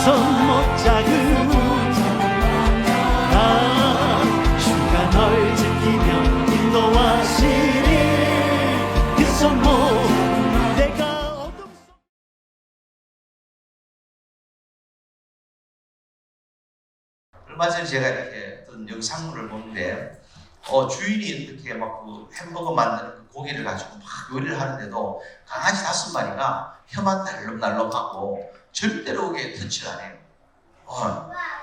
손 못 잡은 주가 널 지키며 인도하시리 그 손 못 내가 어둠 속 얼마 전에 제가 이렇게 어떤 영상물을 보는데 주인이 어떻게 막 그 햄버거 만드는 그 고기를 가지고 막 요리를 하는데도 강아지 5마리가 혀만 날름날름하고 절대로 그게 터치를 안 해요.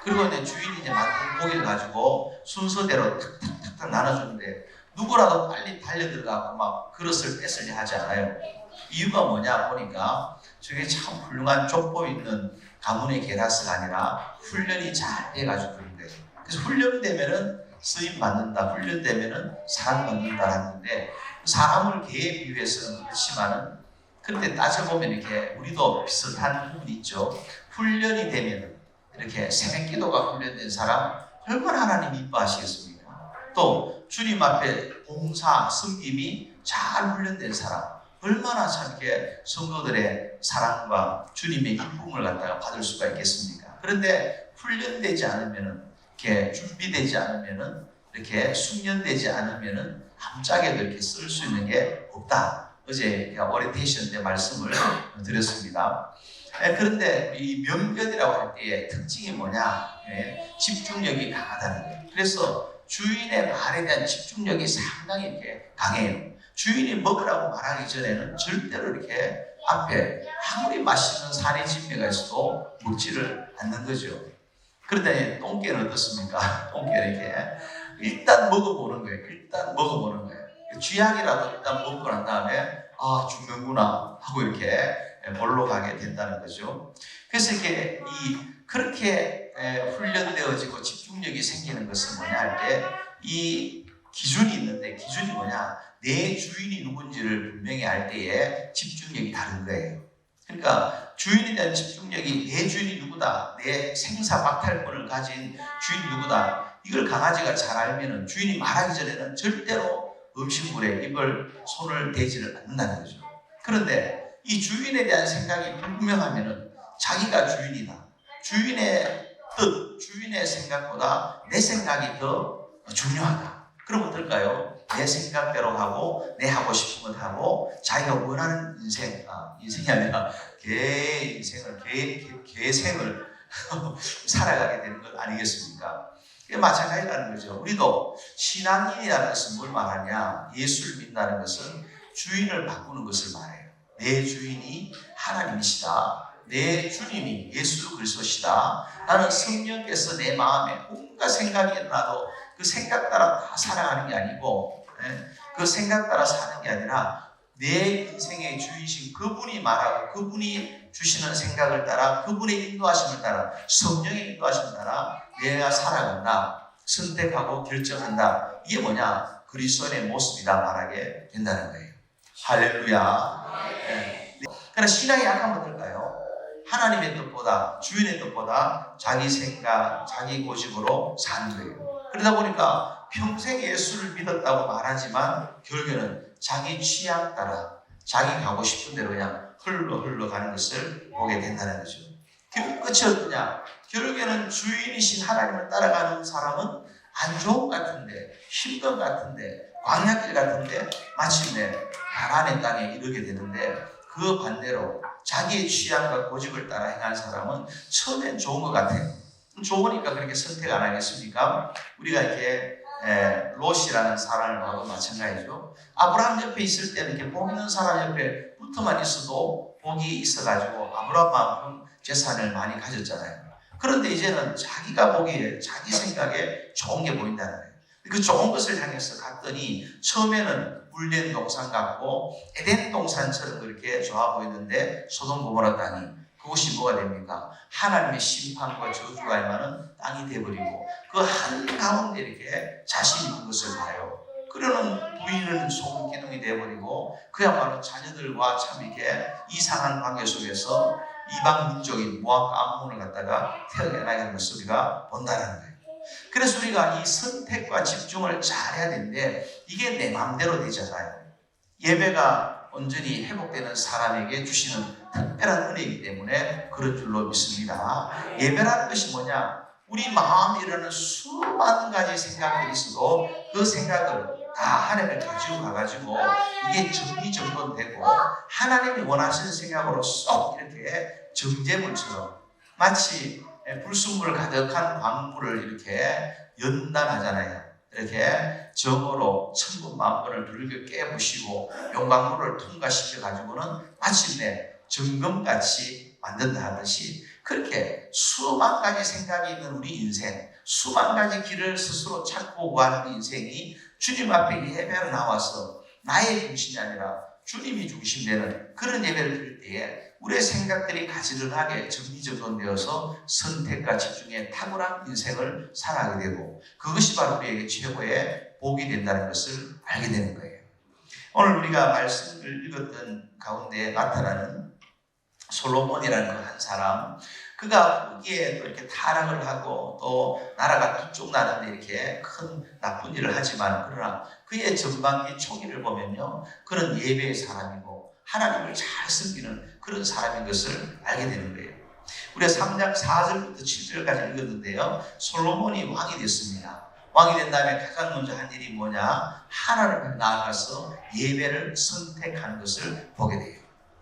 그리고 이제 주인이 이제 만든 고기를 가지고 순서대로 탁탁탁탁 나눠주는데 누구라도 빨리 달려들어가고 막 그릇을 뺏으려 하지 않아요. 이유가 뭐냐 보니까 저게 참 훌륭한 족보 있는 가문의 개라스가 아니라 훈련이 잘 돼가지고 그런 거예요. 그래서 훈련되면은 쓰임 받는다, 훈련되면은 사랑받는다 하는데 사람을 개에 비유해서는 그렇지만은 그런데 따져보면 이렇게 우리도 비슷한 부분이 있죠. 훈련이 되면 이렇게 새벽기도가 훈련된 사람 얼마나 하나님 이뻐하시겠습니까? 또 주님 앞에 봉사, 섬김이 잘 훈련된 사람 얼마나 참 이렇게 성도들의 사랑과 주님의 이쁨을 갖다가 받을 수가 있겠습니까? 그런데 훈련되지 않으면은 이렇게 준비되지 않으면은 이렇게 숙련되지 않으면은 아무짝에도 이렇게 쓸 수 있는 게 없다. 어제 오리엔테이션 때 말씀을 드렸습니다. 그런데 이 명견이라고 할 때의 특징이 뭐냐? 집중력이 강하다는 거예요. 그래서 주인의 말에 대한 집중력이 상당히 이렇게 강해요. 주인이 먹으라고 말하기 전에는 절대로 이렇게 앞에 아무리 맛있는 산의 진미가 있어도 먹지를 않는 거죠. 그런데 똥개는 어떻습니까? 똥개는 이렇게 일단 먹어보는 거예요. 일단 먹어보는 거예요. 쥐약이라도 일단 먹고 난 다음에 죽는구나 하고 이렇게 볼로 가게 된다는 거죠. 그래서 이렇게 그렇게 훈련되어지고 집중력이 생기는 것은 뭐냐 할 때 이 기준이 있는데 기준이 뭐냐? 내 주인이 누군지를 분명히 알 때에 집중력이 다른 거예요. 그러니까 주인에 대한 집중력이 내 주인이 누구다, 내 생사 박탈권을 가진 주인이 누구다, 이걸 강아지가 잘 알면은 주인이 말하기 전에는 절대로 음식물에 손을 대지를 않는다는 거죠. 그런데 이 주인에 대한 생각이 분명하면은 자기가 주인이다, 주인의 뜻, 주인의 생각보다 내 생각이 더 중요하다. 그럼 어떨까요? 내 생각대로 하고 내 하고 싶은 것 하고 자기가 원하는 인생이 아니라 개의 인생을 개의 생을 살아가게 되는 것 아니겠습니까? 이게 마찬가지라는 거죠. 우리도 신앙인이라는 것은 뭘 말하냐? 예수를 믿는다는 것은 주인을 바꾸는 것을 말해요. 내 주인이 하나님이시다, 내 주님이 예수 그리스도시다, 나는 성령께서 내 마음에 온갖 생각이 일어나도 그 생각 따라 다 살아가는 게 아니고 그 생각 따라 사는 게 아니라 내 인생의 주이신 그분이 말하고 그분이 주시는 생각을 따라 그분의 인도하심을 따라 성령의 인도하심을 따라 내가 살아간다, 선택하고 결정한다. 이게 뭐냐? 그리스도인의 모습이다 말하게 된다는 거예요. 할렐루야. 그러나 신앙이 약하면 어떨까요? 하나님의 뜻보다 주인의 뜻보다 자기 생각, 자기 고집으로 사는 거예요. 그러다 보니까 평생 예수를 믿었다고 말하지만 결국에는 자기 취향 따라 자기 가고 싶은 대로 그냥 흘러가는 것을 보게 된다는 거죠. 결국 끝이 어떠냐? 결국에는 주인이신 하나님을 따라가는 사람은 안 좋은 것 같은데, 힘든 것 같은데, 광야길 같은데 마침내 가나안의 땅에 이르게 되는데, 그 반대로 자기의 취향과 고집을 따라 행한 사람은 처음엔 좋은 것 같아요. 좋으니까 그렇게 선택 안 하겠습니까? 우리가 이렇게 롯이라는 사람을 봐도 마찬가지죠. 아브라함 옆에 있을 때는 이렇게 복 있는 사람 옆에 붙어만 있어도 복이 있어가지고 아브라함만큼 재산을 많이 가졌잖아요. 그런데 이제는 자기가 보기에 자기 생각에 좋은 게 보인다는 거예요. 그 좋은 것을 향해서 갔더니 처음에는 물된 동산 같고 에덴 동산처럼 그렇게 좋아 보이는데 소돔 고모라 땅이, 그것이 뭐가 됩니까? 하나님의 심판과 저주가 임하는 땅이 되어버리고 그 한가운데 이렇게 자신 있는 것을 봐요. 그러는 부인은 소금 기둥이 되어버리고 그야말로 자녀들과 참 이렇게 이상한 관계 속에서 이방 민족인 모압과 암몬을 갖다가 태어나게 하는 것을 우리가 본다는 거예요. 그래서 우리가 이 선택과 집중을 잘해야 되는데 이게 내 마음대로 되잖아요. 예배가 온전히 회복되는 사람에게 주시는 특별한 은혜이기 때문에 그런 줄로 믿습니다. 예배라는 것이 뭐냐? 우리 마음에 일어나는 수많은 가지 생각들이 있어도 그 생각을 다 하나님을 가지고 가가지고 이게 정리정돈되고 하나님이 원하시는 생각으로 쏙 이렇게 정제물처럼 마치 불순물 가득한 광물을 이렇게 연단하잖아요. 이렇게 정으로 천군만군을 두들겨 깨부시고 용광로를 통과시켜가지고는 마침내 정금같이 만든다 하듯이 그렇게 수만 가지 생각이 있는 우리 인생, 수만 가지 길을 스스로 찾고 구하는 인생이 주님 앞에 예배로 나와서 나의 중심이 아니라 주님이 중심되는 그런 예배를 드릴 때에 우리의 생각들이 가지런하게 정리정돈되어서 선택과 집중에 탁월한 인생을 살아가게 되고 그것이 바로 우리에게 최고의 복이 된다는 것을 알게 되는 거예요. 오늘 우리가 말씀을 읽었던 가운데 나타나는 솔로몬이라는 그 한 사람, 그가 거기에 또 이렇게 타락을 하고 또 나라가 두쪽 나는데 이렇게 큰 나쁜 일을 하지만 그러나 그의 전반기 초기를 보면요, 그런 예배의 사람이고 하나님을 잘 섬기는 그런 사람인 것을 알게 되는 거예요. 우리가 3장 4절부터 7절까지 읽었는데요, 솔로몬이 왕이 됐습니다. 왕이 된 다음에 가장 먼저 한 일이 뭐냐? 하나님 앞에 나아가서 예배를 선택하는 것을 보게 돼요.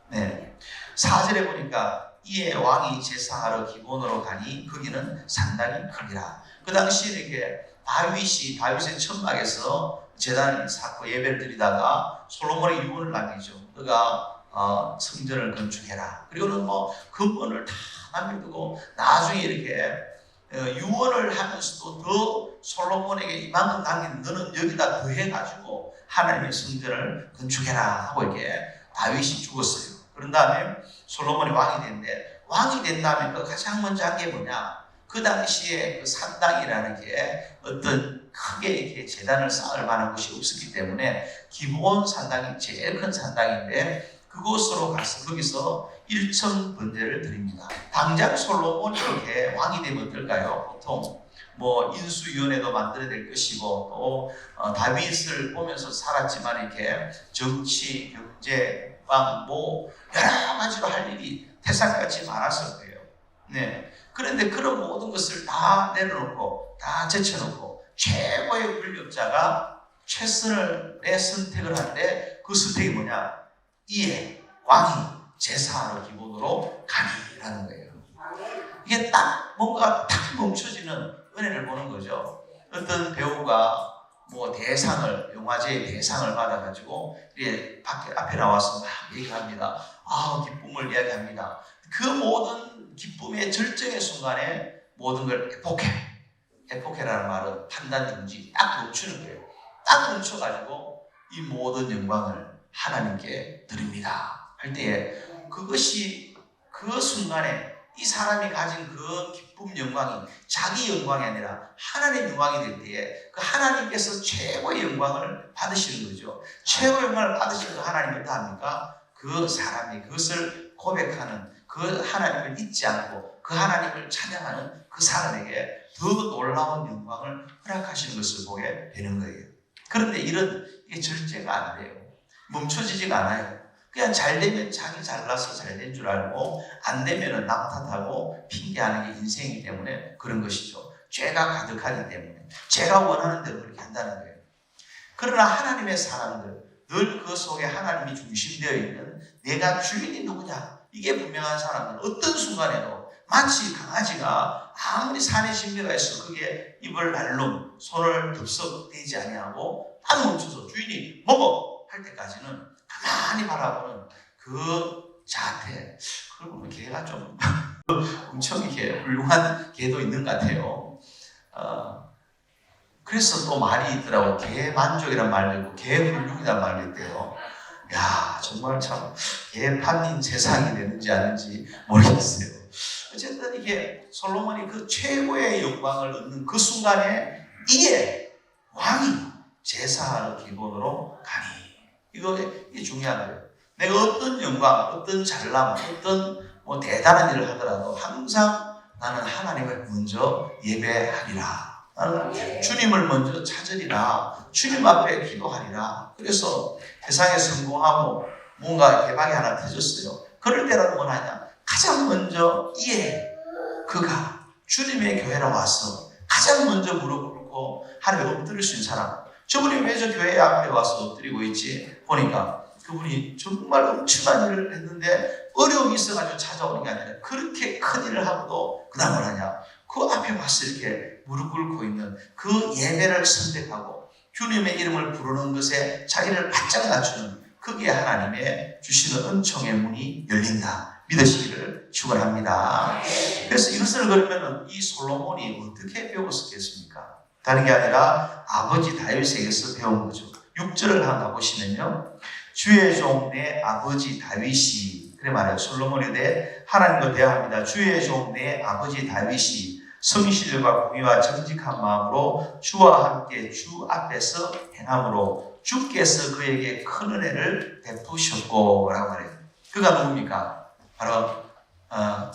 네. 4절에 보니까 이에 왕이 제사하러 기본으로 가니 거기는 상당히 크니라. 그 당시에 이렇게 다윗의 천막에서 제단을 쌓고 예배를 드리다가 솔로몬의 유언을 남기죠. 너가 성전을 건축해라. 그리고는 뭐 근본을 다 남겨두고 나중에 이렇게 유언을 하면서도 더 솔로몬에게 이만큼 남긴 너는 여기다 더해가지고 하나님의 성전을 건축해라 하고 이렇게 다윗이 죽었어요. 그런 다음에 솔로몬이 왕이 됐는데 왕이 된 다음에 그 가장 먼저 한 게 뭐냐? 그 당시에 그 산당이라는 게 어떤 크게 이렇게 제단을 쌓을 만한 곳이 없었기 때문에 기브온 산당이 제일 큰 산당인데 그곳으로 가서 거기서 1천 번제를 드립니다. 당장 솔로몬이 이렇게 왕이 되면 어떨까요? 보통 뭐 인수위원회도 만들어야 될 것이고 또 다윗을 보면서 살았지만 이렇게 정치, 경제, 뭐 여러 가지로 할 일이 태산같이 많았을 거예요. 네. 그런데 그런 모든 것을 다 내려놓고 다 제쳐놓고 최고의 권력자가 최선을 내 선택을 하는데 그 선택이 뭐냐? 이에 왕이 제사하러 기본으로 가니라는 거예요. 이게 딱 뭔가 딱 멈춰지는 은혜를 보는 거죠. 어떤 배우가 뭐 대상을, 영화제의 대상을 받아가지고 이제 앞에 나와서 막 얘기합니다. 기쁨을 이야기합니다. 그 모든 기쁨의 절정의 순간에 모든 걸 에포케라는 말은 판단 중지 딱 멈추는 거예요. 딱 멈춰가지고 이 모든 영광을 하나님께 드립니다 할 때에 그것이 그 순간에 이 사람이 가진 그 기쁨 영광이 자기 영광이 아니라 하나님의 영광이 될 때에 그 하나님께서 최고의 영광을 받으시는 거죠. 최고의 영광을 받으시는 그 하나님이 어떠합니까? 그 사람이 그것을 고백하는 그 하나님을 잊지 않고 그 하나님을 찬양하는 그 사람에게 더 놀라운 영광을 허락하시는 것을 보게 되는 거예요. 그런데 이게 절제가 안 돼요. 멈춰지지가 않아요. 그냥 잘 되면 자기 잘나서 잘 된 줄 알고 안 되면 남 탓하고 핑계하는 게 인생이기 때문에 그런 것이죠. 죄가 가득하기 때문에 제가 원하는 대로 그렇게 한다는 거예요. 그러나 하나님의 사람들 늘 그 속에 하나님이 중심되어 있는 내가 주인이 누구냐 이게 분명한 사람은 어떤 순간에도 마치 강아지가 아무리 산에 신비가 있어 그게 입을 날름 손을 덥석대지 아니하고 딱 멈춰서 주인이 먹어 할 때까지는 가만히 바라보는 그 자태. 그걸 보면 개가 좀 엄청 이렇게 훌륭한 개도 있는 것 같아요. 그래서 또 말이 있더라고. 개 만족이란 말도 있고 개 훌륭이란 말도 있대요. 야, 정말 참 개판인 세상이 되는지 아닌지 모르겠어요. 어쨌든 이게 솔로몬이 그 최고의 영광을 얻는 그 순간에 이에 왕이 제사하러 기본으로 가니. 이게 중요한 거예요. 내가 어떤 영광, 어떤 잘남, 어떤 뭐 대단한 일을 하더라도 항상 나는 하나님을 먼저 예배하리라. 나는 주님을 먼저 찾으리라. 주님 앞에 기도하리라. 그래서 세상에 성공하고 뭔가 대박이 하나 터졌어요. 그럴 때라도 뭐하냐? 가장 먼저 그가 주님의 교회에 와서 가장 먼저 무릎 꿇고 하나님에 엎드릴 수 있는 사람. 저분이 왜 저 교회 앞에 와서 엎드리고 있지? 보니까 그분이 정말 엄청난 일을 했는데 어려움이 있어가지고 찾아오는 게 아니라 그렇게 큰 일을 하고도 그 다음 뭐하냐? 그 앞에 와서 이렇게 무릎 꿇고 있는 그 예배를 선택하고 주님의 이름을 부르는 것에 자기를 바짝 낮추는 거기에 하나님의 주시는 은총의 문이 열린다. 믿으시기를 축원합니다. 그래서 이것을 그러면 이 솔로몬이 어떻게 배웠었겠습니까? 다른 게 아니라 아버지 다윗에게서 배운 거죠. 6절을 한번 가보시면요. 주의 종 내 아버지 다윗이 그래 말해요. 솔로몬에 대해 하나님과 대화합니다. 주의 종 내 아버지 다윗이 성실과 공의와 정직한 마음으로 주와 함께 주 앞에서 행함으로 주께서 그에게 큰 은혜를 베푸셨고 라고 말해요. 그가 누굽니까? 바로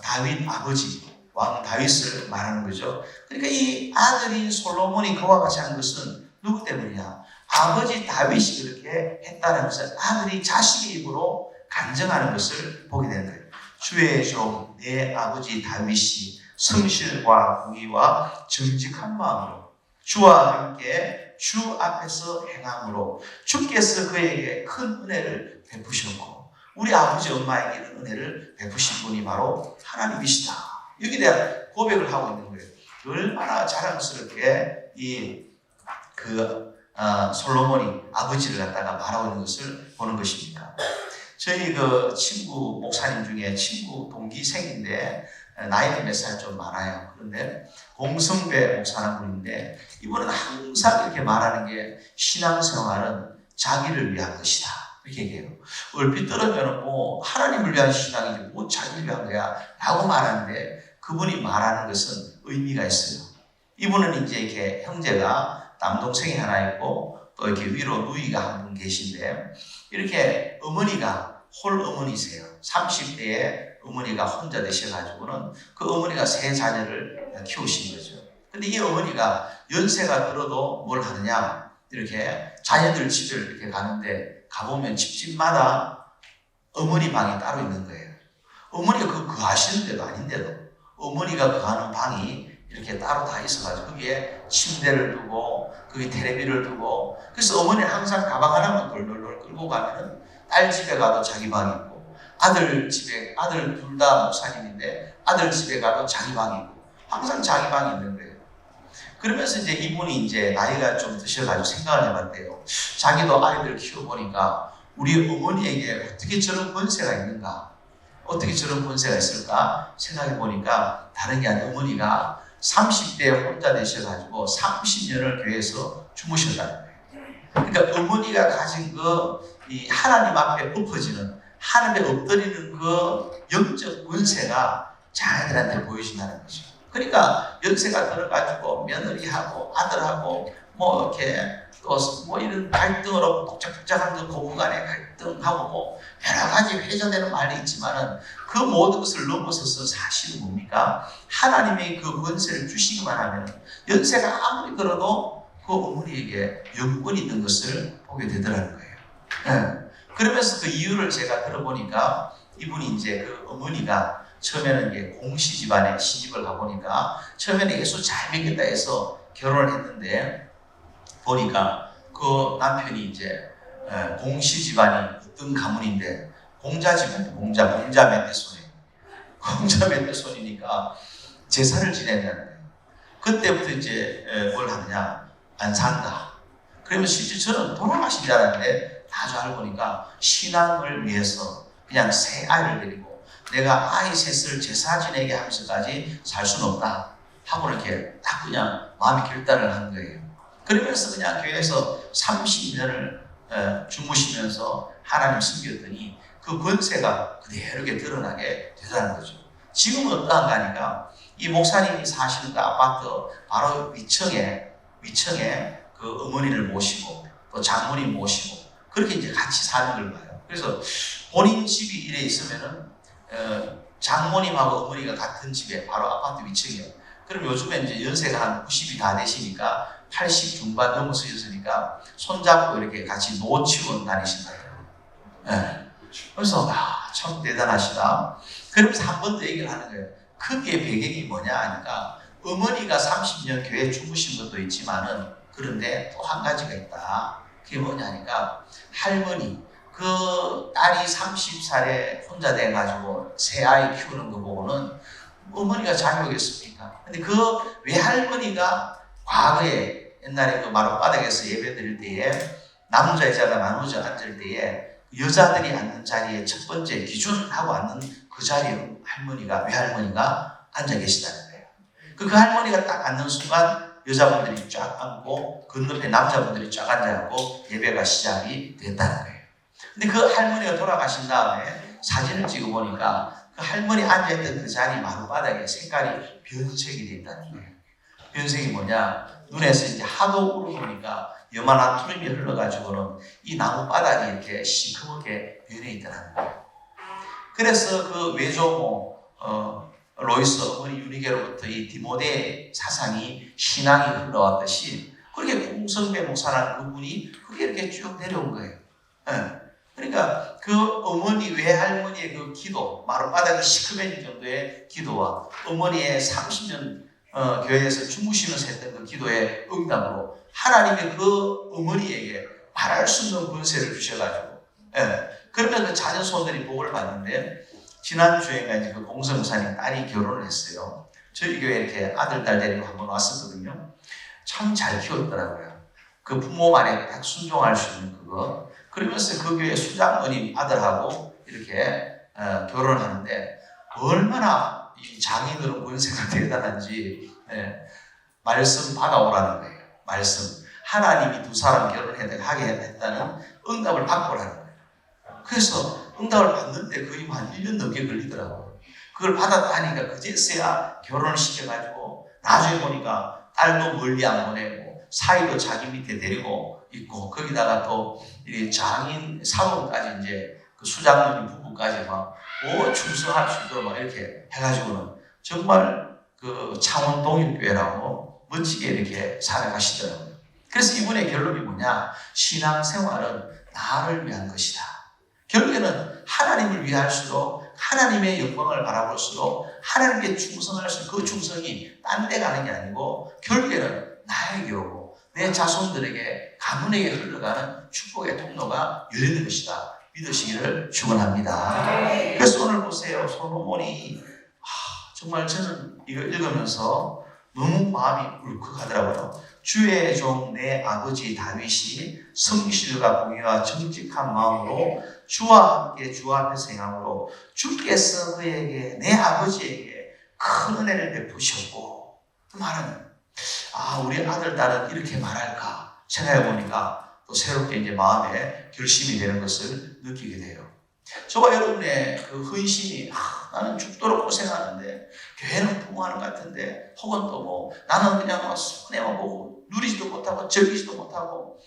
다윗 아버지 왕 다윗을 말하는 거죠. 그러니까 이 아들인 솔로몬이 그와 같이 한 것은 누구 때문이냐? 아버지 다윗이 그렇게 했다는 것은 아들이 자식의 입으로 간증하는 것을 보게 되는 거예요. 주의 종 내 아버지 다윗이 성실과 공의와 정직한 마음으로 주와 함께 주 앞에서 행함으로 주께서 그에게 큰 은혜를 베푸셨고 우리 아버지 엄마에게 이런 은혜를 베푸신 분이 바로 하나님이시다. 여기에 대한 고백을 하고 있는 거예요. 얼마나 자랑스럽게 솔로몬이 아버지를 갖다가 말하고 있는 것을 보는 것입니까? 저희 그 친구 목사님 중에 친구 동기생인데 나이는 몇 살 좀 많아요. 그런데 공성배 목사님 분인데 이분은 항상 이렇게 말하는 게 신앙생활은 자기를 위한 것이다. 이렇게 얘기해요. 얼핏 들으면 뭐 하나님을 위한 신앙이지 뭐 자기를 위한 거야 라고 말하는데 그분이 말하는 것은 의미가 있어요. 이분은 이제 이렇게 형제가 남동생이 하나 있고 또 이렇게 위로 누이가 한 분 계신데 이렇게 어머니가 홀 어머니세요. 30대에 어머니가 혼자 되셔가지고는 그 어머니가 세 자녀를 키우신 거죠. 근데 이 어머니가 연세가 들어도 뭘 하느냐 이렇게 자녀들 집을 이렇게 가는데 가보면 집집마다 어머니 방이 따로 있는 거예요. 어머니가 그 하시는 데도 아닌데도 어머니가 거하는 방이 이렇게 따로 다 있어가지고 거기에 침대를 두고 거기에 텔레비를 두고 그래서 어머니는 항상 가방 하나만 돌돌돌 끌고 가면은 딸 집에 가도 자기 방이 있고 아들 둘 다 목사님인데 아들 집에 가도 자기 방이 있고 항상 자기 방이 있는 거예요. 그러면서 이제 이분이 이제 나이가 좀 드셔가지고 생각을 해봤대요. 자기도 아이들 키워보니까 우리 어머니에게 어떻게 저런 권세가 있는가? 어떻게 저런 권세가 있을까? 생각해보니까 다른 게 아니라 어머니가 30대에 혼자 되셔가지고 30년을 교회에서 주무셨다는 거예요. 그러니까 어머니가 가진 이 하나님 앞에 엎어지는 하나님에 엎드리는 그 영적 권세가 자녀들한테 보여진다는 거죠. 그러니까 연세가 들어가지고 며느리하고 아들하고 뭐 이렇게 또 뭐 이런 갈등으로 복잡복잡한 그 고부간의 갈등하고 뭐 여러 가지 회전되는 말이 있지만은 그 모든 것을 넘어서서 사실은 뭡니까? 하나님의 그 권세를 주시기만 하면 연세가 아무리 들어도 그 어머니에게 영권이 있는 것을 보게 되더라는 거예요. 네. 그러면서 그 이유를 제가 들어보니까 이분이 이제 그 어머니가 처음에는 이제 공시 집안에 시집을 가보니까 처음에는 예수 잘 믿겠다 해서 결혼을 했는데 보니까 그 남편이 이제 공시 집안이 어떤 가문인데 공자 집안이 공자 멘테손이에요. 공자 멘테손이니까 제사를 지내는 거예요. 그때부터 이제 뭘 하느냐 안 산다. 그러면 실제 저는 돌아가신 줄 알았는데 나중에 알고 보니까 신앙을 위해서 그냥 새 아이를 데리고 내가 아이 셋을 제사 지내게 하면서까지 살 수는 없다 하고 이렇게 딱 그냥 마음의 결단을 한 거예요. 그러면서 그냥 교회에서 30년을 주무시면서 하나님 섬겼더니 그 권세가 그대로 드러나게 되다는 거죠. 지금은 어떠한가 하니까 이 목사님이 사시는 그 아파트 바로 위층에 그 어머니를 모시고 또 장모님 모시고 그렇게 이제 같이 사는 걸 봐요. 그래서 본인 집이 이래 있으면은 장모님하고 어머니가 같은 집에 바로 아파트 위층이에요. 그럼 요즘에 이제 연세가 한 90이 다 되시니까 80 중반 넘어서셨으니까 손잡고 이렇게 같이 노치원 다니신다고요. 네. 그래서 참 대단하시다. 그러면서 한 번 더 얘기를 하는 거예요. 거기에 배경이 뭐냐 하니까 어머니가 30년 교회 주무신 것도 있지만은 그런데 또 한 가지가 있다. 그게 뭐냐 하니까 할머니 그 딸이 30살에 혼자 돼가지고 새 아이 키우는 거 보고는 어머니가 잘못했습니까? 근데 그 외할머니가 과거에 옛날에 그 마룻바닥에서 예배 드릴 때에 남자 여자가 나눠져 앉을 때에 여자들이 앉는 자리에 첫 번째 기준하고 앉는 그 자리에 할머니가 외할머니가 앉아 계시다는 거예요. 그 할머니가 딱 앉는 순간 여자분들이 쫙 앉고 건너편에 남자분들이 쫙 앉아갖고 예배가 시작이 됐다는 거예요. 근데 그 할머니가 돌아가신 다음에 사진을 찍어보니까 그 할머니 앉아있던 그 자리 마룻바닥에 색깔이 변색이 돼 있다는 거예요. 변색이 뭐냐? 눈에서 이제 하도 우러보니까 요만한 투름이 흘러가지고는 이 나무바닥이 이렇게 시커멓게 변해 있더라는 거예요. 그래서 그 외조모 로이스 어머니 유니게로부터 이 디모데 사상이 신앙이 흘러왔듯이 그렇게 공성배 목사라는 그분이 그게 이렇게 쭉 내려온 거예요. 그러니까 그 어머니 외할머니의 그 기도, 마룻바닥이 시커매질 정도의 기도와 어머니의 30년 교회에서 주무시면서 했던 그 기도의 응답으로 하나님의 그 어머니에게 말할 수 없는 권세를 주셔가지고, 그러면 그 자녀 손들이 복을 받는데, 지난주에가 이제 그 공성사님 딸이 결혼을 했어요. 저희 교회 이렇게 아들, 딸 데리고 한번 왔었거든요. 참 잘 키웠더라고요. 그 부모 말에 딱 순종할 수 있는 그거. 그러면서 그 교회 수장모님 아들하고 이렇게 결혼을 하는데, 얼마나 이 장인어른 권세가 대단한지, 말씀 받아오라는 거예요. 말씀. 하나님이 두 사람 결혼하게 했다는 응답을 받고라는 거예요. 그래서 응답을 받는데 거의 한 1년 넘게 걸리더라고요. 그걸 받았다니까 그제서야 결혼을 시켜가지고 나중에 보니까 딸도 멀리 안 보내고 사위도 자기 밑에 데리고 있고 거기다가 또 장인 사모까지 이제 그 수장님 부부까지 막 충성할 수 있도록 막 이렇게 해가지고는 정말 그 창원 동일교회라고 멋지게 이렇게 살아가시더라고요. 그래서 이분의 결론이 뭐냐? 신앙생활은 나를 위한 것이다. 결국에는 하나님을 위할수록 하나님의 영광을 바라볼수록 하나님께 충성할수록 그 충성이 딴 데 가는 게 아니고 결국에는 나에게 오고 내 자손들에게 가문에게 흘러가는 축복의 통로가 열리는 것이다. 믿으시기를 축원합니다. 그래서 오늘 보세요. 솔로몬이 정말 저는 이거 읽으면서 너무 마음이 울컥하더라고요. 주의 종 내 아버지 다윗이 성실과 공의와 정직한 마음으로 주와 함께 주 앞에서 행함으로 주께서 그에게 내 아버지에게 큰 은혜를 베푸셨고 그 말은 우리 아들 딸은 이렇게 말할까 생각해 보니까 또 새롭게 이제 마음에 결심이 되는 것을 느끼게 돼요. 저와 여러분의 그 헌신이 나는 죽도록 고생하는데 교회는 부모하는 것 같은데 혹은 또 뭐 나는 그냥 막 손해만 보고 누리지도 못하고 즐기지도 못하고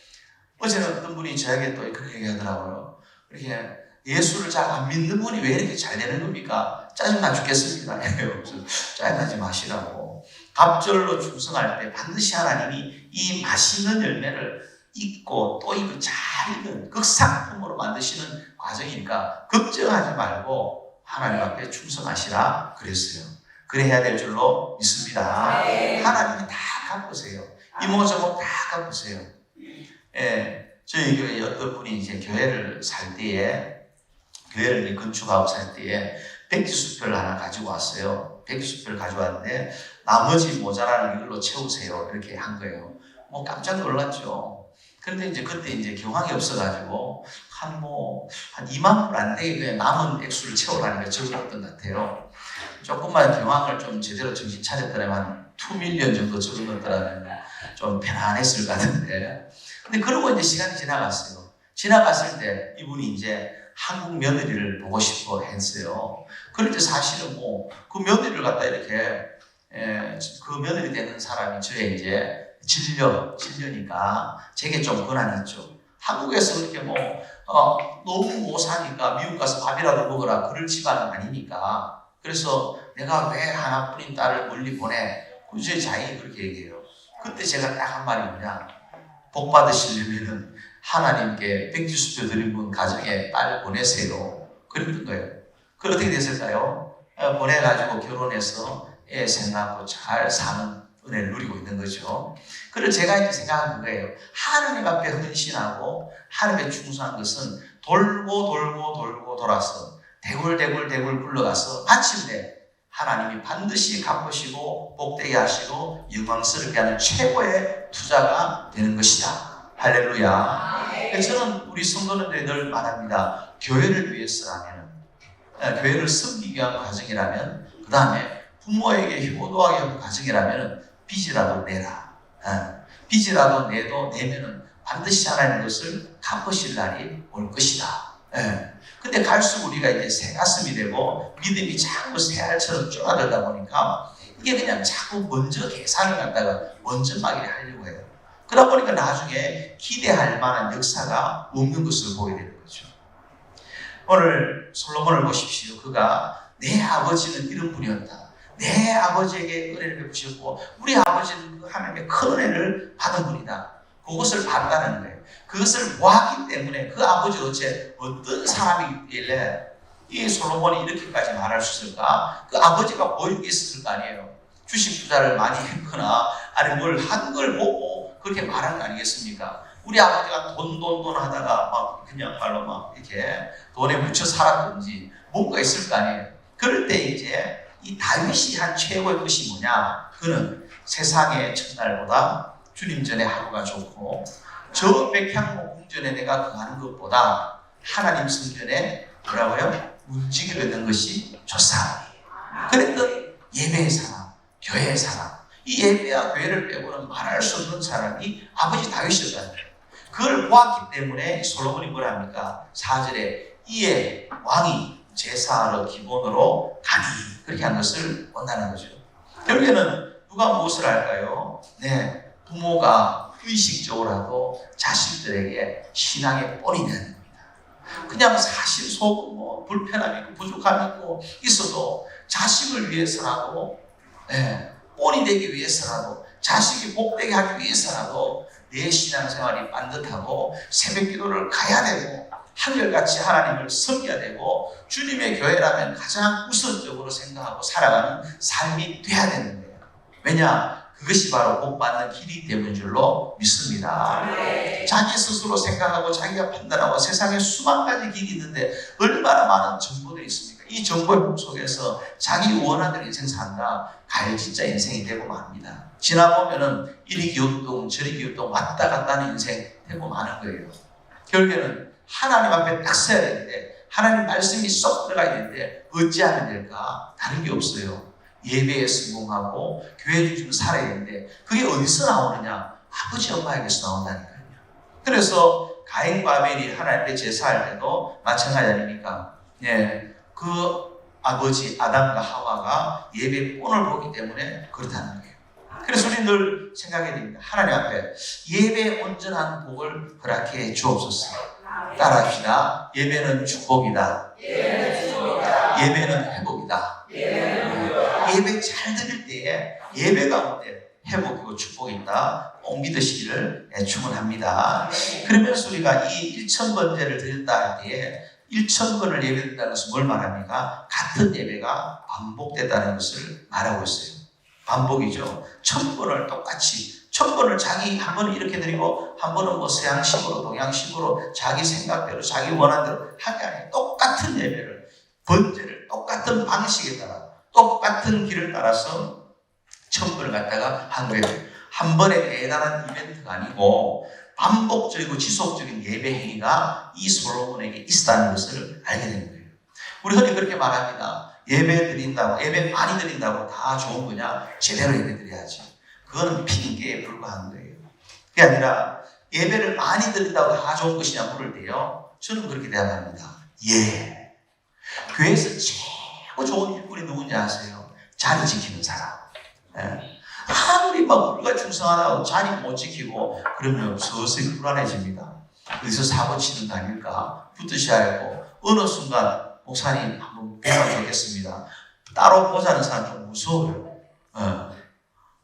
어제는 어떤 분이 저에게 또 그렇게 얘기하더라고요. 이렇게 예수를 잘 안 믿는 분이 왜 이렇게 잘 되는 겁니까? 짜증나 죽겠습니다. 그래서 짜증나지 마시라고. 갑절로 충성할 때 반드시 하나님이 이 맛있는 열매를 익고 또 이거 잘 익은 극상품으로 만드시는 과정이니까 걱정하지 말고 하나님 앞에 충성하시라 그랬어요. 그래야 될 줄로 믿습니다. 하나님이 다 갚으세요. 이모저모 다 갚으세요. 저희 교회에 어떤 분이 이제 교회를 살 때에 교회를 건축하고 살 때에 백지수표를 하나 가지고 왔어요. 백지수표를 가져왔는데 나머지 모자라는 이걸로 채우세요. 이렇게 한 거예요. 뭐 깜짝 놀랐죠. 그런데 이제 그때 이제 경황이 없어가지고 한 2만 불 안 되게 그냥 남은 액수를 채우라니까 적어놨던 것 같아요. 조금만 경황을 좀 제대로 정신 차렸더라면 2밀리언 정도 적어놨더라면 좀 편안했을 것 같은데. 근데 그러고 이제 시간이 지나갔어요. 지나갔을 때 이분이 이제 한국 며느리를 보고 싶어 했어요. 그럴 때 사실은 그 며느리를 갖다 이렇게 그 며느리 되는 사람이 저의 이제 진료니까 제게 좀 권한이 있죠. 한국에서 그렇게 너무 못 사니까 미국 가서 밥이라도 먹어라 그럴 집안은 아니니까. 그래서 내가 왜 하나뿐인 딸을 멀리 보내? 제 자인이 그렇게 얘기해요. 그때 제가 딱 한 말이 뭐냐? 복 받으시려면은 하나님께 백지수표 드린 분 가정에 딸 보내세요. 그랬던 거예요. 그 어떻게 됐을까요? 보내가지고 결혼해서 애 생낳고 잘 사는 은혜를 누리고 있는 거죠. 그래서 제가 이제 생각한 거예요. 하나님 앞에 헌신하고 하나님에 충성한 것은 돌고 돌아서 대굴 굴러가서 마침내 하나님이 반드시 갚으시고 복되게 하시고 영광스럽게 하는 최고의 투자가 되는 것이다. 할렐루야. 저는 우리 성도님들이 늘 말합니다. 교회를 위해서라면, 교회를 섬기기 위한 가정이라면, 그 다음에 부모에게 효도하기 위한 가정이라면 빚이라도 내라. 빚이라도 내면은 반드시 하나님 것을 갚으실 날이 올 것이다. 근데 갈수록 우리가 이제 새가슴이 되고 믿음이 자꾸 새알처럼 쪼아들다 보니까 이게 그냥 자꾸 먼저 계산을 갖다가 먼저 막이를 하려고 해요. 그러다 보니까 나중에 기대할 만한 역사가 없는 것을 보게 되는 거죠. 오늘 솔로몬을 보십시오. 그가 내 아버지는 이런 분이었다. 내 아버지에게 은혜를 베푸셨고 우리 아버지는 그 하나님의 큰 은혜를 받은 분이다. 그것을 봤다는 거예요. 그것을 보았기 때문에 그 아버지 도대체 어떤 사람이길래 이 솔로몬이 이렇게까지 말할 수 있을까? 그 아버지가 보여준 게 있었을 거 아니에요. 주식 투자를 많이 했거나 아니 뭘 한 걸 보고 그렇게 말한 거 아니겠습니까? 우리 아버지가 돈 하다가 막 그냥 말로 막 이렇게 돈에 묻혀 살았든지 뭔가 있을 거 아니에요. 그럴 때 이제 이 다윗이 한 최고의 것이 뭐냐? 그는 세상의 첫날보다 주님 전에 하루가 좋고 저 백향목 궁전에 내가 거하는 것보다 하나님 성전에 뭐라고요? 움직이게 되는 것이 좋사오니. 그랬던 예배의 사람, 교회의 사람, 이 예배와 교회를 빼고는 말할 수 없는 사람이 아버지 다윗이었다는 거예요. 그걸 보았기 때문에 솔로몬이 뭐랍니까? 4절에 이에 왕이 제사하러 기본으로 가니 그렇게 한 것을 본다는 거죠. 결국에는 누가 무엇을 할까요? 부모가 의식적으로라도 자식들에게 신앙의 본이 되는 겁니다. 그냥 사실 속은 뭐 불편함이 있고 부족함이 있고 있어도 자식을 위해서라도 본이 되기 위해서라도 자식이 복되게 하기 위해서라도 내 신앙생활이 반듯하고 새벽기도를 가야 되고 한결같이 하나님을 섬겨야 되고 주님의 교회라면 가장 우선적으로 생각하고 살아가는 삶이 돼야 되는 거예요. 왜냐? 그것이 바로 복받는 길이기 때문인 줄로 믿습니다. 자기 스스로 생각하고 자기가 판단하고 세상에 수만 가지 길이 있는데 얼마나 많은 정보들이 있습니까? 이 정보의 복 속에서 자기 원하는 인생 산다. 가해진짜 인생이 되고 맙니다. 지나보면은 이리 기웃동 저리 기웃동 왔다 갔다 하는 인생 되고 마는 거예요. 결국에는 하나님 앞에 딱 서야 되는데 하나님 말씀이 쏙 들어가야 되는데 어찌하면 될까? 다른 게 없어요. 예배에 성공하고 교회 중심으로 살아야 되는데 그게 어디서 나오느냐? 아버지 엄마에게서 나온다니까요. 그래서 가인과 아벨이 하나님 앞에 제사할 때도 마찬가지 아닙니까? 그 아버지 아담과 하와가 예배의 본을 보기 때문에 그렇다는 거예요. 그래서 우리 늘 생각해야 됩니다. 하나님 앞에 예배의 온전한 복을 허락해 주옵소서. 따라합시다. 예배는 축복이다. 예배는 회복이다. 예배 잘 드릴 때에 예배 가운데 회복이고 축복이 있다. 꼭 믿으시기를 축원합니다. 그러면서 우리가 이 1000번제를 드렸다 할 때에 1000번을 예배드린다는 것은 뭘 말합니까? 같은 예배가 반복됐다는 것을 말하고 있어요. 반복이죠. 1000번을 똑같이 1000번을 자기 한 번은 이렇게 드리고 한 번은 뭐 서양식으로 동양식으로 자기 생각대로 자기 원하는 대로 할 게 아니에요. 똑같은 예배를 번제를 똑같은 방식에 따라 똑같은 길을 따라서 1000번을 갖다가 한 거예요. 한 번의 대단한 이벤트가 아니고 반복적이고 지속적인 예배 행위가 이 솔로몬에게 있었다는 것을 알게 된 거예요. 우리 흔히 그렇게 말합니다. 예배 드린다고, 예배 많이 드린다고 다 좋은 거냐? 제대로 예배 드려야지. 그거는 핑계에 불과한 거예요. 그게 아니라 예배를 많이 드린다고 다 좋은 것이냐 물을 때요. 저는 그렇게 대답합니다. 교회에서 최고 좋은 일꾼이 누군지 아세요? 자리 지키는 사람. 아무리 막 우리가 충성하다고 자리 못 지키고 그러면 서서히 불안해집니다. 어디서 사고 치는 거 아닐까? 붙으셔야 하고 어느 순간 목사님 한번 보면 좋겠습니다. 따로 보자는 사람 좀 무서워요.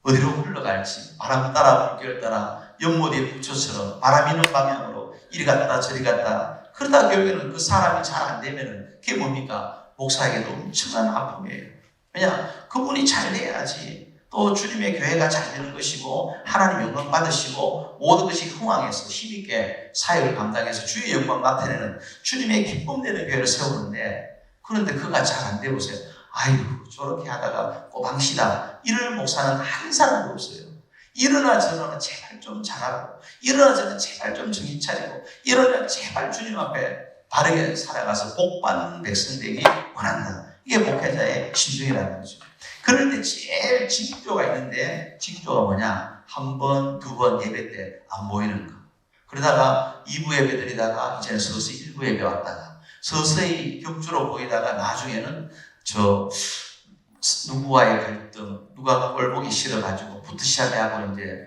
어디로 흘러갈지 바람 따라 물결 따라 연못의 부처처럼 바람 있는 방향으로 이리 갔다 저리 갔다 그러다 결국에는 그 사람이 잘 안 되면은 그게 뭡니까? 목사에게도 엄청난 아픔이에요. 왜냐? 그분이 잘 돼야지 또 주님의 교회가 잘 되는 것이고 하나님 영광 받으시고 모든 것이 흥왕해서 힘있게 사역을 감당해서 주의 영광 나타내는 주님의 기쁨 되는 교회를 세우는데, 그런데 그가 잘 안 돼 보세요. 아유, 저렇게 하다가 꼬방시다 이럴 목사는 한 사람도 없어요. 이러나 저러나 제발 좀 잘하고, 이러나 저러나 제발 좀 정신 차리고, 이러나 제발 주님 앞에 바르게 살아가서 복 받는 백성 되기 원한다. 이게 목회자의 심정이라는 거죠. 그럴 때 제일 징조가 있는데, 징조가 뭐냐? 한 번, 두 번 예배 때 안 보이는 거. 그러다가 2부 예배 드리다가 이제는 서서히 1부 예배 왔다가 서서히 격주로 보이다가 나중에는 누구와의 갈등, 누가 꼴 보기 싫어가지고 부트시합하고 이제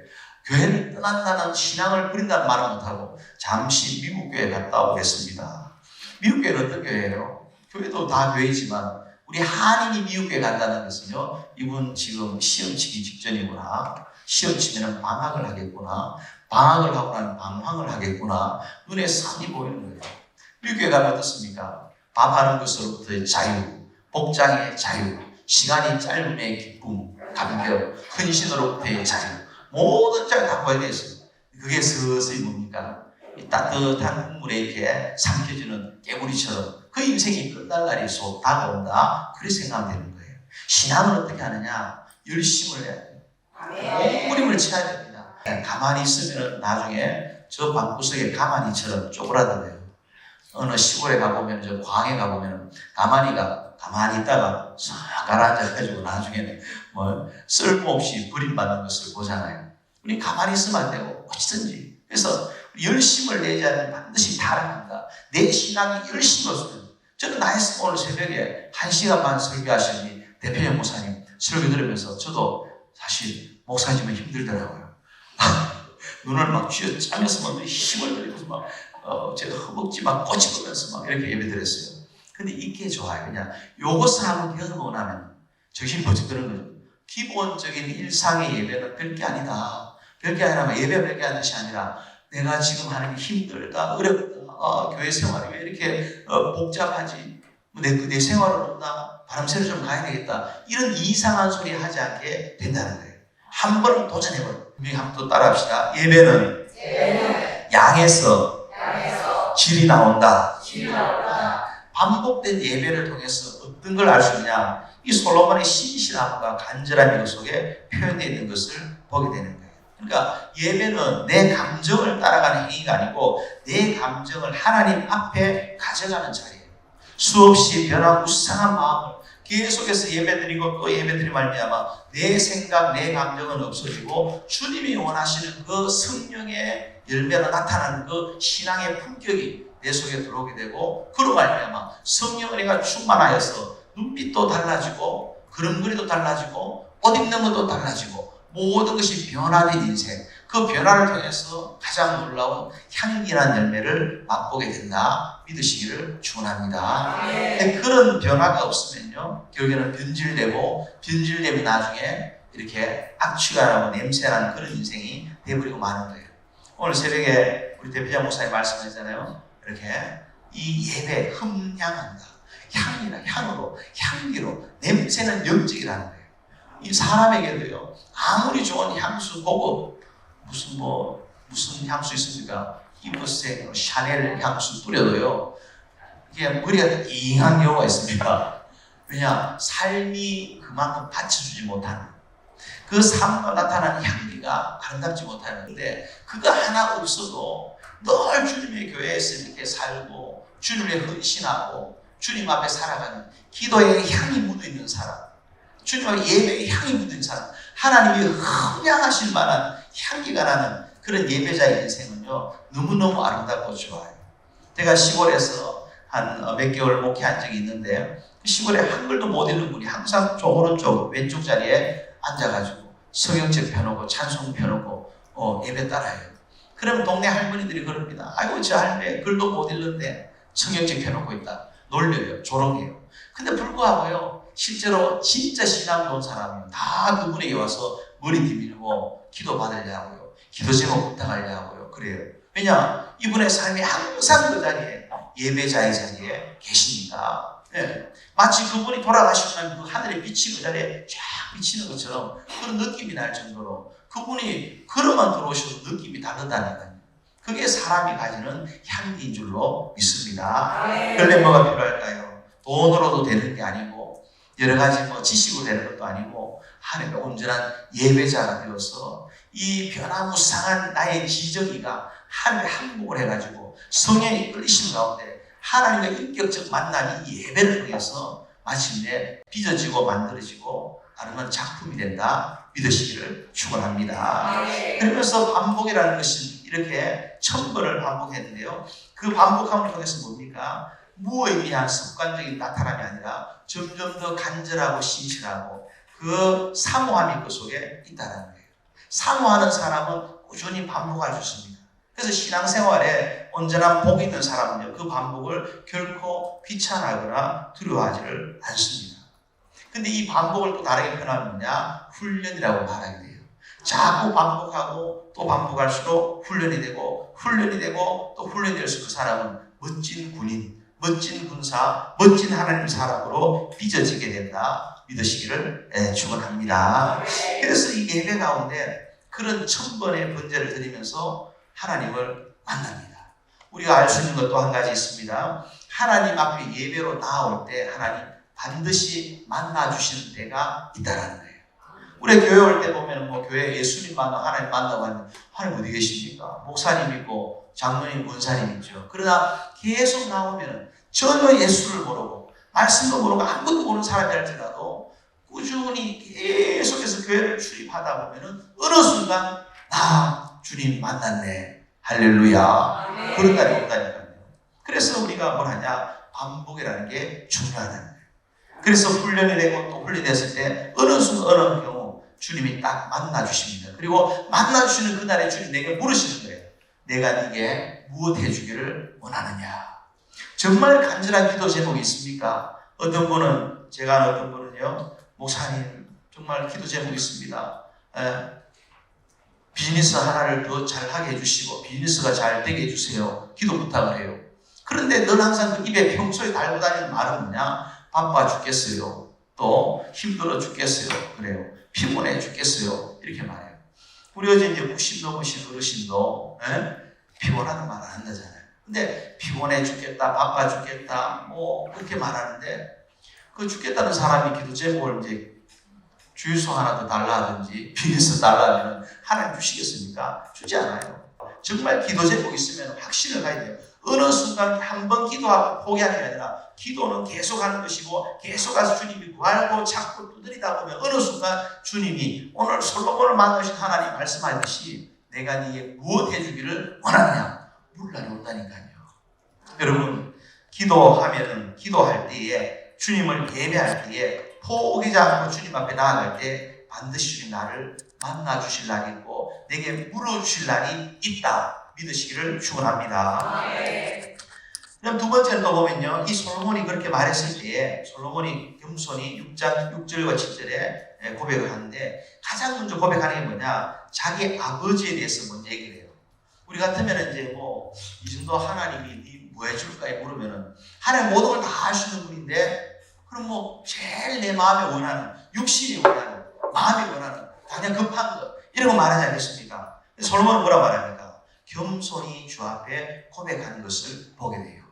교회를 떠난다는 신앙을 버린다는 말은 못하고 잠시 미국 교회 갔다 오겠습니다. 미국 교회는 어떤 교회예요? 교회도 다 교회지만 우리 한인이 미국 교회 간다는 것은요, 이분 지금 시험 치기 직전이구나, 시험 치면 방학을 하겠구나, 방학을 하고 나면 방황을 하겠구나, 눈에 산이 보이는 거예요. 미국 교회 가면 어떻습니까? 밥하는 것으로부터의 자유, 복장의 자유, 시간이 짧음의 기쁨, 감격, 헌신으로부터의 자유, 모든 자가 다 보여져 있어요. 그게 서서히 뭡니까? 이 따뜻한 국물에 이렇게 삼켜지는 깨구리처럼 그 인생이 끝날 날이 곧 다가온다. 그렇게 생각하면 되는 거예요. 신앙은 어떻게 하느냐? 열심을 해야 돼요. 몸부림을 쳐야 됩니다. 가만히 있으면 나중에 저 방구석에 가만히처럼 쪼그라들어요. 어느 시골에 가보면, 저 광에 가보면 가만히 있다가 싹 가라앉아가지고 나중에는 뭐 쓸모없이 버림받는 것을 보잖아요. 우리 가만히 있으면 안 되고 어찌든지. 그래서 열심을 내지 않으면 반드시 달아납니다. 내 신앙이 열심히 없으면. 저는 나했으면 오늘 새벽에 1시간 반 설교하시니 대표님 목사님 설교 들으면서 저도 사실 목사님은 힘들더라고요. 눈을 막 쥐어짜면서 막 힘을 들이면서 막 제가 허벅지 막 꼬집으면서 막 이렇게 예배드렸어요. 근데 이게 좋아요. 그냥 요것을 한번 경험하고 나면 정신이 번쩍 드는 거죠. 기본적인 일상의 예배는 별게 아니다. 별게 아니라 예배 별게 아닌 것이 아니라 내가 지금 하는 게 힘들다, 어렵다, 교회 생활이 왜 이렇게 복잡하지? 내 생활은 없나? 바람새로 좀 가야 되겠다. 이런 이상한 소리 하지 않게 된다는 거예요. 한 번은 도전해버려. 우리 한번 또 따라합시다. 예배는 양에서 질이 나온다. 반복된 예배를 통해서 어떤 걸 알 수 있냐? 이 솔로몬의 신실함과 간절한 일 속에 표현되어 있는 것을 보게 되는 거예요. 그러니까 예배는 내 감정을 따라가는 행위가 아니고 내 감정을 하나님 앞에 가져가는 자리예요. 수없이 변하고 수상한 마음을 계속해서 예배드리고 또 예배드리 말미암아 내 생각, 내 감정은 없어지고 주님이 원하시는 그 성령의 열매가 나타나는 그 신앙의 품격이 내 속에 들어오게 되고, 그로 말미암아 성령 은혜가 충만하여서 눈빛도 달라지고 걸음걸이도 달라지고 옷 입는 것도 달라지고 모든 것이 변화된 인생, 그 변화를 통해서 가장 놀라운 향기난 열매를 맛보게 된다 믿으시기를 축원합니다. 그런 변화가 없으면요, 결국에는 변질되면 나중에 이렇게 악취가 나고 냄새나는 그런 인생이 되어버리고 마는 거예요. 오늘 새벽에 우리 대표자 목사님 말씀하셨잖아요. 이렇게 이 예배 흠향한다. 향으로, 향기로, 냄새는 영적이라는 거예요. 이 사람에게도요, 아무리 좋은 향수, 고급, 무슨 향수 있습니까? 이브센, 샤넬 향수 뿌려도요, 이게 머리가 잉한 경우가 있습니다. 왜냐? 삶이 그만큼 받쳐주지 못하는, 그 삶과 나타나는 향기가 아름답지 못하는데, 그거 하나 없어도 늘 주님의 교회에서 이렇게 살고, 주님의 헌신하고, 주님 앞에 살아가는 기도의 향이 묻어있는 사람, 주님 앞에 예배의 향이 묻어있는 사람, 하나님이 흠양하실 만한 향기가 나는 그런 예배자의 인생은요, 너무너무 아름답고 좋아요. 제가 시골에서 한 몇 개월 목회한 적이 있는데, 그 시골에 한글도 못 읽는 분이 항상 저 오른쪽 왼쪽 자리에 앉아가지고 성경책 펴놓고 찬송 펴놓고 예배 따라해요. 그러면 동네 할머니들이 그럽니다. 아이고 저 할머니 글도 못 읽는데 성경책 펴놓고 있다. 놀려요. 조롱해요. 근데 불구하고요, 실제로 진짜 신앙 좋은 사람은 다 그분에게 와서 머리 디밀고 기도 받으려고요. 기도 제목 부탁하려고요. 그래요. 왜냐? 이분의 삶이 항상 그 자리에, 예배자의 자리에 계시니까. 예. 마치 그분이 돌아가시고 나면 그 하늘의 빛이 그 자리에 쫙 비치는 것처럼 그런 느낌이 날 정도로 그분이 걸어만 들어오셔도 느낌이 다르다니까요. 그게 사람이 가지는 향기인 줄로 믿습니다. 그런데 뭐가 필요할까요? 돈으로도 되는 게 아니고 여러 가지 지식으로 되는 것도 아니고 하나님의 온전한 예배자가 되어서 이 변화무쌍한 나의 지정이가 하나님의 항복을 해가지고 성령의 끌리심 가운데 하나님과 인격적 만남이 예배를 통해서 마침내 빚어지고 만들어지고 아름다운 작품이 된다 믿으시기를 축원합니다. 그러면서 반복이라는 것은 이렇게 1000번을 반복했는데요. 그 반복함을 통해서 뭡니까? 무의미한 습관적인 나타남이 아니라 점점 더 간절하고 신실하고 그 사모함이 그 속에 있다는 거예요. 사모하는 사람은 꾸준히 반복할 수 있습니다. 그래서 신앙생활에 온전한 복이 있는 사람은요, 그 반복을 결코 귀찮아하거나 두려워하지를 않습니다. 근데 이 반복을 또 다르게 표현하면 뭐냐? 훈련이라고 말하게 돼요. 자꾸 반복하고 또 반복할수록 훈련이 되고 또 훈련이 될수록 그 사람은 멋진 군인, 멋진 군사, 멋진 하나님 사람으로 빚어지게 된다 믿으시기를 축원합니다. 그래서 이 예배 가운데 그런 1000번의 번제를 드리면서 하나님을 만납니다. 우리가 알 수 있는 것도 한 가지 있습니다. 하나님 앞에 예배로 나아올 때 하나님 반드시 만나주시는 때가 있다라는 거예요. 우리 교회 올 때 보면 교회 예수님 만나 하나님 만나고 하는데 하나님 어디 계십니까? 목사님 있고 장로님, 권사님 있죠. 그러나 계속 나오면 전혀 예수를 모르고 말씀도 모르고 아무것도 모르는 사람이 할지라도 꾸준히 계속해서 교회를 출입하다 보면 어느 순간 나 주님 만났네. 할렐루야. 그런 날이 온다니까요. 그래서 우리가 뭘 하냐? 반복이라는 게 중요하다는 거예요. 그래서 훈련이 되고 또 훈련이 됐을 때 어느 순간 어느 경우 주님이 딱 만나주십니다. 그리고 만나주시는 그날에 주님 내게 물으시는 거예요. 내가 네게 무엇 해주기를 원하느냐? 정말 간절한 기도 제목이 있습니까? 어떤 분은 제가 아는 어떤 분은요, 목사님 정말 기도 제목이 있습니다. 비즈니스 하나를 더 잘하게 해주시고 비즈니스가 잘 되게 해주세요. 기도 부탁을 해요. 그런데 넌 항상 그 입에 평소에 달고 다니는 말은 뭐냐? 바빠 죽겠어요. 또 힘들어 죽겠어요. 그래요. 피곤해 죽겠어요. 이렇게 말해요. 우리 어제 이제 60 넘으신 어르신도 피곤하다는 말 안 한다잖아요. 근데 피곤해 죽겠다, 바빠 죽겠다, 그렇게 말하는데 그 죽겠다는 사람이 기도 제목을 이제 주유소 하나 더 달라 하든지 비즈니스 달라 하면 하나님 주시겠습니까? 주지 않아요. 정말 기도 제목이 있으면 확신을 가야 돼요. 어느 순간 한 번 기도하고 포기하는 게 아니라 기도는 계속하는 것이고 계속해서 주님이 구하고 찾고 두드리다 보면 어느 순간 주님이 오늘 솔로몬을 만나신 하나님 말씀하듯이 내가 네게 무엇 해주기를 원하느냐 물란이 온다니까요. 여러분 기도하면은 기도할 때에 주님을 예배할 때에 포기하지 않고 주님 앞에 나아갈 때 반드시 주님 나를 만나 주실 날이 있고 내게 물어주실 날이 있다 믿으시기를 축원합니다. 그럼 두 번째는 또 보면요, 이 솔로몬이 그렇게 말했을 때에 솔로몬이 겸손히 6장 6절과 7절에 고백을 하는데 가장 먼저 고백하는 게 뭐냐? 자기 아버지에 대해서 먼저 얘기를 해요. 우리 같으면 이제 이 정도 하나님이 네 뭐 해줄까 물으면은 하나님 모든 걸 다 아시는 분인데 그럼 제일 내 마음에 원하는, 육신이 원하는, 마음이 원하는, 당장 급한 것 이런 거 말하지 않겠습니까? 솔로몬은 뭐라 말합니까? 겸손히 주 앞에 고백하는 것을 보게 돼요.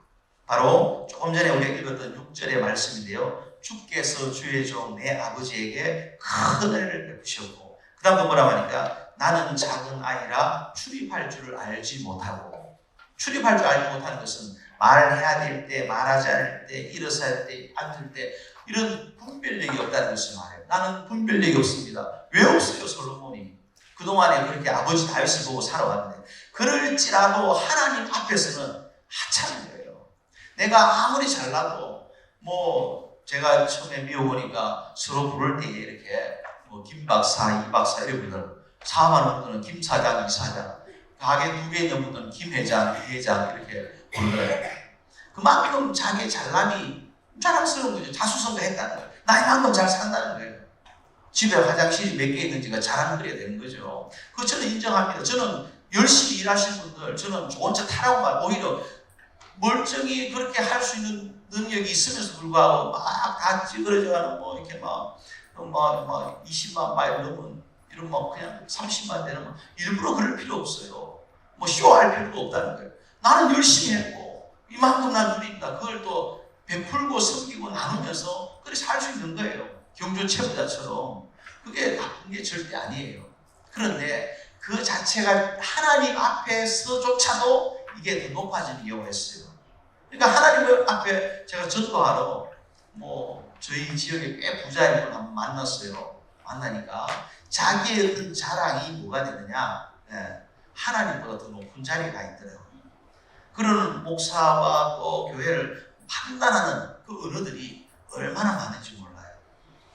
바로 조금 전에 우리가 읽었던 6절의 말씀인데요. 주께서 주의 종 내 아버지에게 큰 은혜를 베푸셨고 그 다음도 뭐라고 하니까 나는 작은 아이라 출입할 줄을 알지 못하고, 출입할 줄 알지 못하는 것은 말을 해야 될 때, 말하지 않을 때, 일어서야 할 때, 앉을 때 이런 분별력이 없다는 것을 말해요. 나는 분별력이 없습니다. 왜 없어요? 솔로몬이 그동안에 그렇게 아버지 다윗을 보고 살아왔는데 그럴지라도 하나님 앞에서는 하찮은 거예요. 내가 아무리 잘나도 제가 처음에 미국 오니까 서로 부를 때 이렇게 김 박사, 이 박사 이런 분들, 사업하는 분들은 김 사장, 이 사장, 가게 2개 있는 분들은 김 회장, 이 회장 이렇게 부르더라고요. 그만큼 자기의 잘남이 자랑스러운 거죠. 자수성가했다는 거예요. 나 이만큼 잘 산다는 거예요. 집에 화장실이 몇 개 있는지가 자랑거리가 되는 거죠. 그거 저는 인정합니다. 저는 열심히 일하신 분들 저는 좋은 차 타라고 말 오히려 멀쩡히 그렇게 할 수 있는 능력이 있으면서 불구하고 막 다 찌그러져가는 뭐 이렇게 막 20만 마일 넘은 이런 뭐 그냥 30만 되는 뭐 일부러 그럴 필요 없어요. 뭐 쇼할 필요도 없다는 거예요. 나는 열심히 했고 이만큼 난 누린다. 그걸 또 베풀고 섬기고 나누면서 그렇게 살 수 있는 거예요. 경조 체부자처럼. 그게 나쁜 게 절대 아니에요. 그런데 그 자체가 하나님 앞에서조차도 이게 더 높아지는 경우가 있어요. 그러니까 하나님 앞에 제가 전도하러 뭐 저희 지역에 꽤 부자인 분 한번 만났어요. 만나니까 자기의 어떤 자랑이 뭐가 되느냐, 하나님보다 더 높은 자리가 있더라고요. 그런 목사와 또 교회를 판단하는 그 언어들이 얼마나 많은지 몰라요.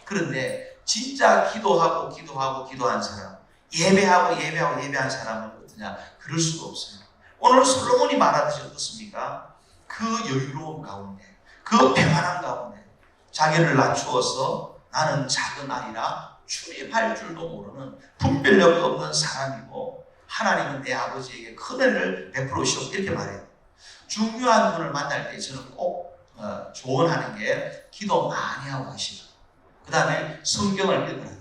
그런데 진짜 기도한 사람, 예배한 사람은 어떠냐? 그럴 수가 없어요. 오늘 솔로몬이 말하듯이 어떻습니까? 그 여유로움 가운데, 그 평안함 가운데 자기를 낮추어서 나는 작은 아이라 출입할 줄도 모르는 분별력 없는 사람이고 하나님은 내 아버지에게 큰 은혜를 베풀으시오 이렇게 말해요. 중요한 분을 만날 때 저는 꼭 조언하는 게 기도 많이 하고 가시라. 그 다음에 성경을 읽으라.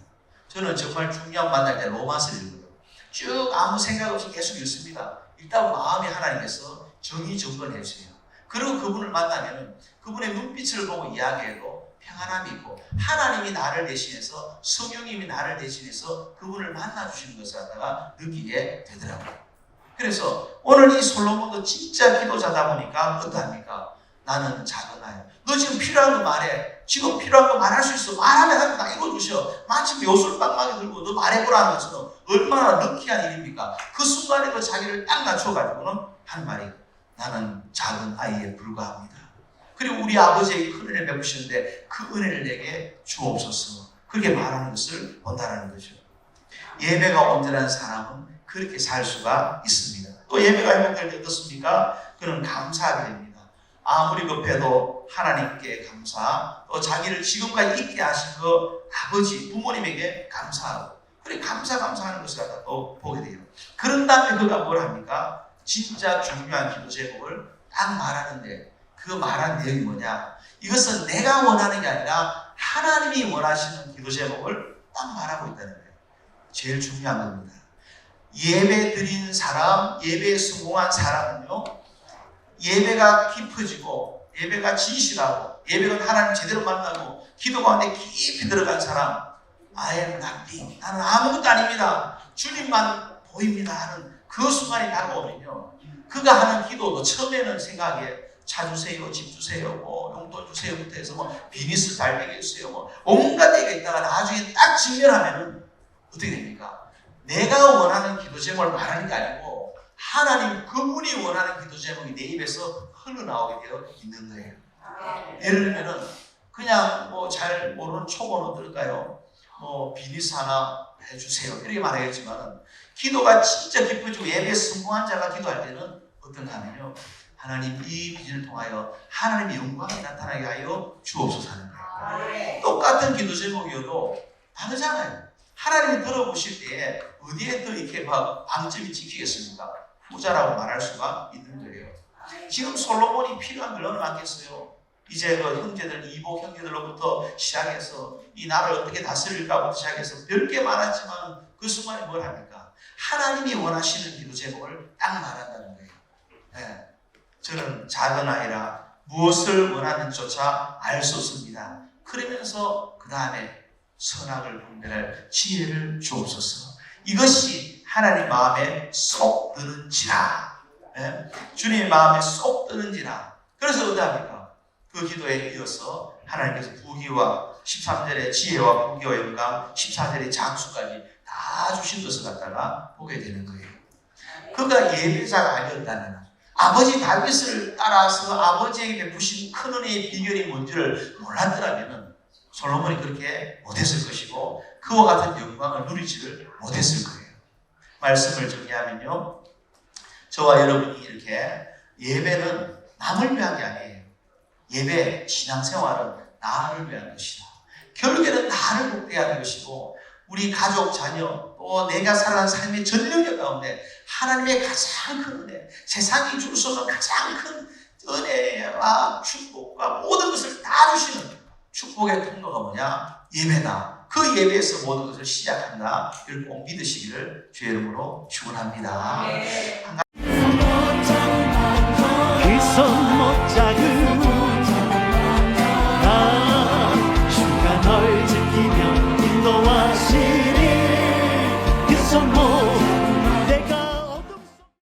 저는 정말 중요한 만날 때 로마서를 읽어요. 쭉 아무 생각 없이 계속 읽습니다. 일단 마음이 하나님께서 정의정돈해 주세요. 그리고 그분을 만나면 그분의 눈빛을 보고 이야기해도 평안함이 있고 하나님이 나를 대신해서 성령님이 나를 대신해서 그분을 만나주시는 것을 갖다가 느끼게 되더라고요. 그래서 오늘 이 솔로몬도 진짜 기도자다 보니까 어떠합니까? 나는 작은 아이. 너 지금 필요한 거 말해. 지금 필요한 거 말할 수 있어. 말하면 하면 다 이루어주셔. 마침 요술 빵빵이 들고 너 말해보라는 것은 얼마나 럭키한 일입니까? 그 순간에 그 자기를 딱 낮춰가지고는 한 말이 나는 작은 아이에 불과합니다. 그리고 우리 아버지에게 큰 은혜를 베푸시는데 그 은혜를 내게 주옵소서. 그렇게 말하는 것을 본다는 거죠. 예배가 온전한 사람은 그렇게 살 수가 있습니다. 또 예배가 회복될 때 어떻습니까? 그는 감사하게 됩니다. 아무리 급해도 하나님께 감사, 또 자기를 지금까지 있게 하신 그 아버지, 부모님에게 감사하고 그래 감사하는 것을 갖다 또 보게 돼요. 그런 다음에 그가 뭘 합니까? 진짜 중요한 기도 제목을 딱 말하는데 그 말한 내용이 뭐냐? 이것은 내가 원하는 게 아니라 하나님이 원하시는 기도 제목을 딱 말하고 있다는 거예요. 제일 중요한 겁니다. 예배 드린 사람, 예배에 성공한 사람은요, 예배가 깊어지고, 예배가 진실하고, 예배가 하나님 제대로 만나고, 기도 가운데 깊이 들어간 사람, I am nothing. 나는 아무것도 아닙니다. 주님만 보입니다. 하는 그 순간이 다가오면요, 그가 하는 기도도 처음에는 생각에 차 주세요, 집 주세요, 뭐 용돈 주세요부터 해서 뭐 비즈니스 잘 되게 해주세요, 뭐 온갖 얘기가 있다가 나중에 딱 직면하면은 어떻게 됩니까? 내가 원하는 기도 제목을 말하는 게 아니고 하나님 그분이 원하는 기도 제목이 내 입에서 흘러나오게 되어 있는 거예요. 예를 들면은 그냥 뭐 잘 모르는 초보는 어떨까요? 뭐 비즈니스 하나 해주세요 이렇게 말하겠지만은 기도가 진짜 깊어지고 예배에 성공한 자가 기도할 때는 어떤가 하면요, 하나님 이 비전을 통하여 하나님의 영광이 나타나게 하여 주옵소서 하는 거예요. 똑같은 기도 제목이어도 다르잖아요. 하나님이 들어보실 때 어디에 더 이렇게 막 방점이 찍히겠습니까? 후자라고 말할 수가 있는 거예요. 지금 솔로몬이 필요한 걸 얼마나 많겠어요. 이제 그 형제들, 이복 형제들로부터 시작해서 이 나라를 어떻게 다스릴까부터 시작해서 별게 많았지만 그 순간에 뭘 합니까? 하나님이 원하시는 기도 제목을 딱 말한다는 거예요. 네. 저는 작은 아이라 무엇을 원하는지조차 알 수 없습니다. 그러면서 그 다음에 선악을 분별할 지혜를 주옵소서. 이것이 하나님 마음에 쏙 드는지라. 네? 주님의 마음에 쏙 드는지라. 그래서 어떠합니까? 그 기도에 이어서 하나님께서 부귀와 13절의 지혜와 부귀와 영광, 14절의 장수까지 다 주신 것을 갖다가 보게 되는 거예요. 그가 예배자가 아니었다면 아버지 다윗을 따라서 아버지에게 베푸신 큰 은혜의 비결이 뭔지를 몰랐더라면 솔로몬이 그렇게 못했을 것이고 그와 같은 영광을 누리지를 못했을 거예요. 말씀을 정리하면요, 저와 여러분이 이렇게 예배는 남을 위한 게 아니에요. 예배, 신앙생활은 나를 위한 것이다. 결국에는 나를 복되게 하는 것이고 우리 가족, 자녀, 또 내가 살아가는 삶의 전 영역 가운데 하나님의 가장 큰 은혜, 세상이 줄 수 없는 가장 큰 은혜와 축복과 모든 것을 다 주시는 축복의 통로가 뭐냐? 예배다. 그 예배에서 모든 것을 시작한다. 이걸 꼭 믿으시기를 주의 이름으로 축원합니다. 그 손